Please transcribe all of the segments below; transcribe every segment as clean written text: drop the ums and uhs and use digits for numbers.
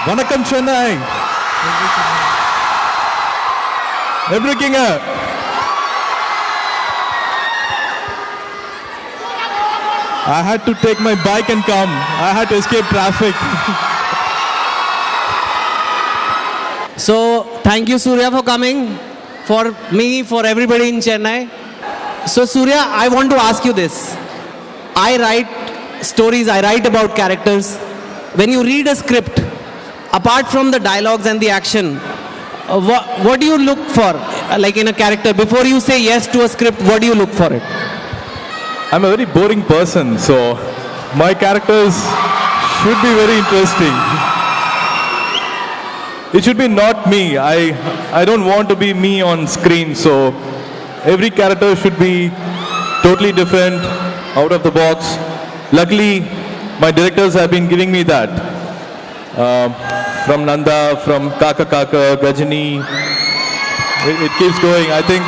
வணக்கம் சென்னை. எப்படி இருக்கீங்க? I had to take my bike and come. I had to escape traffic. So, thank you, Surya, for coming. For me, for everybody in Chennai. So, Surya, I want to ask you this. I write stories, I write about characters. When you read a script, apart from the dialogues and the action, what do you look for, like in a character? Before you say yes to a script, what do you look for it? I'm a very boring person, so my characters should be very interesting. It should be not me. I don't want to be me on screen, so every character should be totally different, out of the box. Luckily, my directors have been giving me that. From Nanda, from Kaka Kaka, Gajini, it keeps going. I think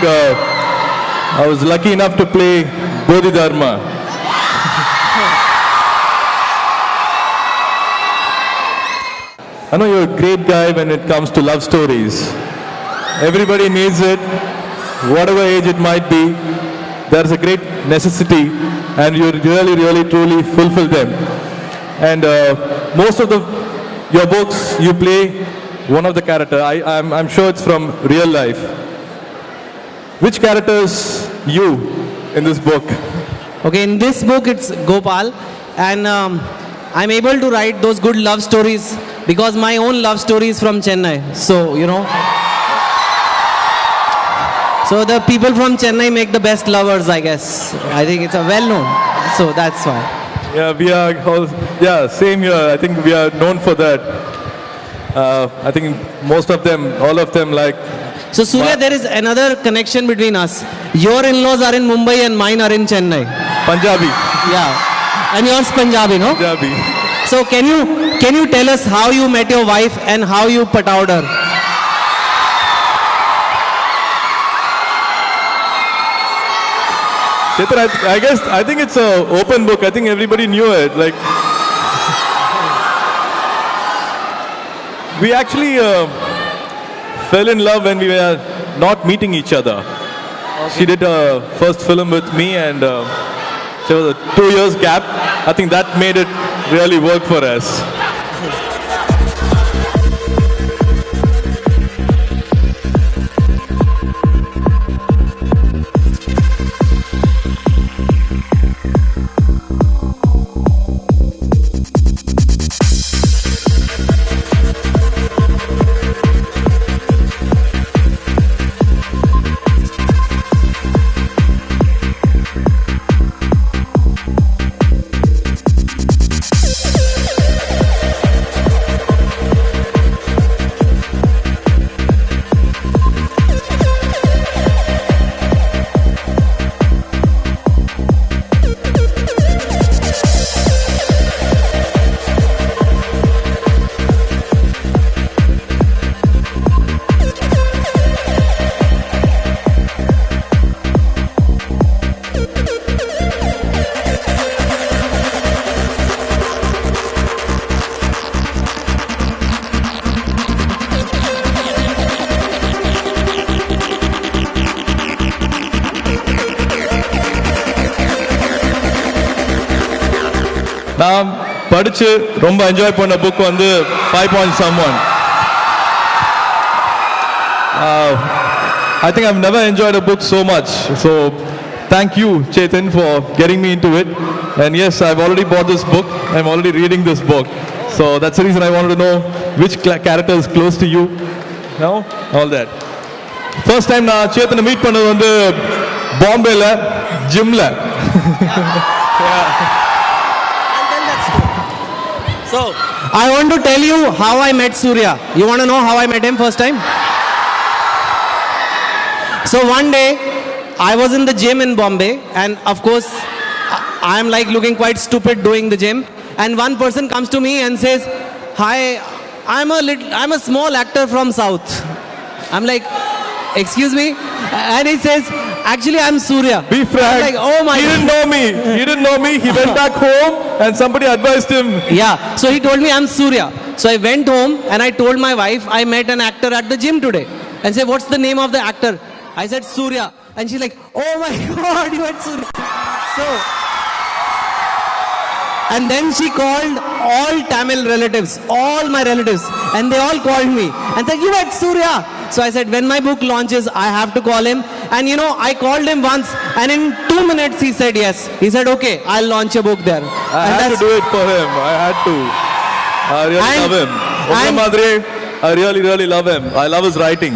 I was lucky enough to play Bodhidharma. I know you're a great guy when it comes to love stories. Everybody needs it, whatever age it might be. There's a great necessity, and you really, really, truly fulfill them. And most of your books, you play one of the character. I'm sure it's from real life. Which characters you in this book? Okay, in this book, it's Gopal, and I'm able to write those good love stories because my own love story is from Chennai. So, so the people from Chennai make the best lovers, I guess. I think it's a well-known. So that's why. Yeah, we are all, same here. I think we are known for that. I think most of them, all of them like. So Surya, there is another connection between us. Your in-laws are in Mumbai and mine are in Chennai. Punjabi. Yeah. And yours Punjabi, no? Punjabi. So can you tell us how you met your wife and how you patawed her? Chetan, I think it's an open book. I think everybody knew it. Like, we actually fell in love when we were not meeting each other. Okay. She did her first film with me, and there was a 2 years gap. I think that made it really work for us. நான் படிச்சு ரொம்ப enjoy பண்ண book வந்து 5 Point Someone. I think I've never enjoyed a book so much. So thank you, Chetan, for getting me into it. And yes, I've already bought this book. I'm already reading this book. So that's the reason I wanted to know which character is close to you. Now, all that. First time நான் Chetan meet பண்ணது வந்து பாம்பேல ஜிம்ல. So, I want to tell you how I met Surya. You want to know how I met him first time? So one day, I was in the gym in Bombay, and of course, I am like looking quite stupid doing the gym. And one person comes to me and says, "Hi, I'm a small actor from South." I'm like, "Excuse me?" And he says, "Actually, I'm Surya." Be frank. I'm like, oh my. He didn't know me. He didn't know me. He went back home, and somebody advised him. Yeah. So he told me I'm Surya. So I went home and I told my wife I met an actor at the gym today. And say, what's the name of the actor? I said Surya. And she's like, oh my God, you met Surya. So, and then she called all Tamil relatives, all my relatives, and they all called me and said, you met Surya. So I said, when my book launches, I have to call him. And you know, I called him once, and in 2 minutes he said yes. He said, okay, I'll launch a book there. I had to do it for him. I had to. I really love him. Ugra Madre, I really love him. I love his writing.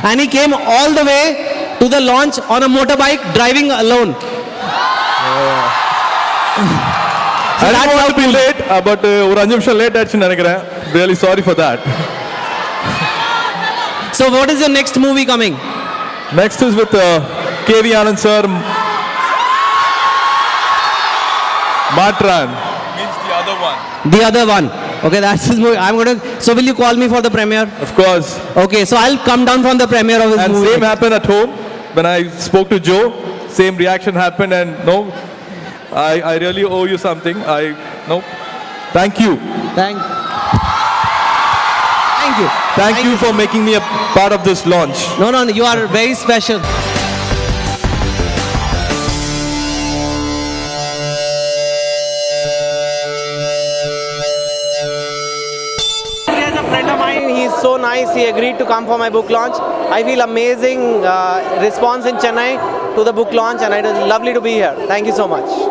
And he came all the way to the launch on a motorbike, driving alone. I didn't want to be late, but ஒரு 5 நிமிஷம் late ஆச்சுன்னு நினைக்கிறேன். Really sorry for that. So what is your next movie coming? Next is with KV Anand sir. Matran means the other one. The other one. Okay, that's his movie. I'm going to. So will you call me for the premiere? Of course. Okay, so I'll come down from the premiere of his And movie. same happened at home when I spoke to Joe. Same reaction happened, and no, I really owe you something. Thank you. Thank you. Thank you for making me a part of this launch. No, you are very special. He is a friend of mine. He is so nice. He agreed to come for my book launch. I feel amazing response in Chennai to the book launch, and it is lovely to be here. Thank you so much.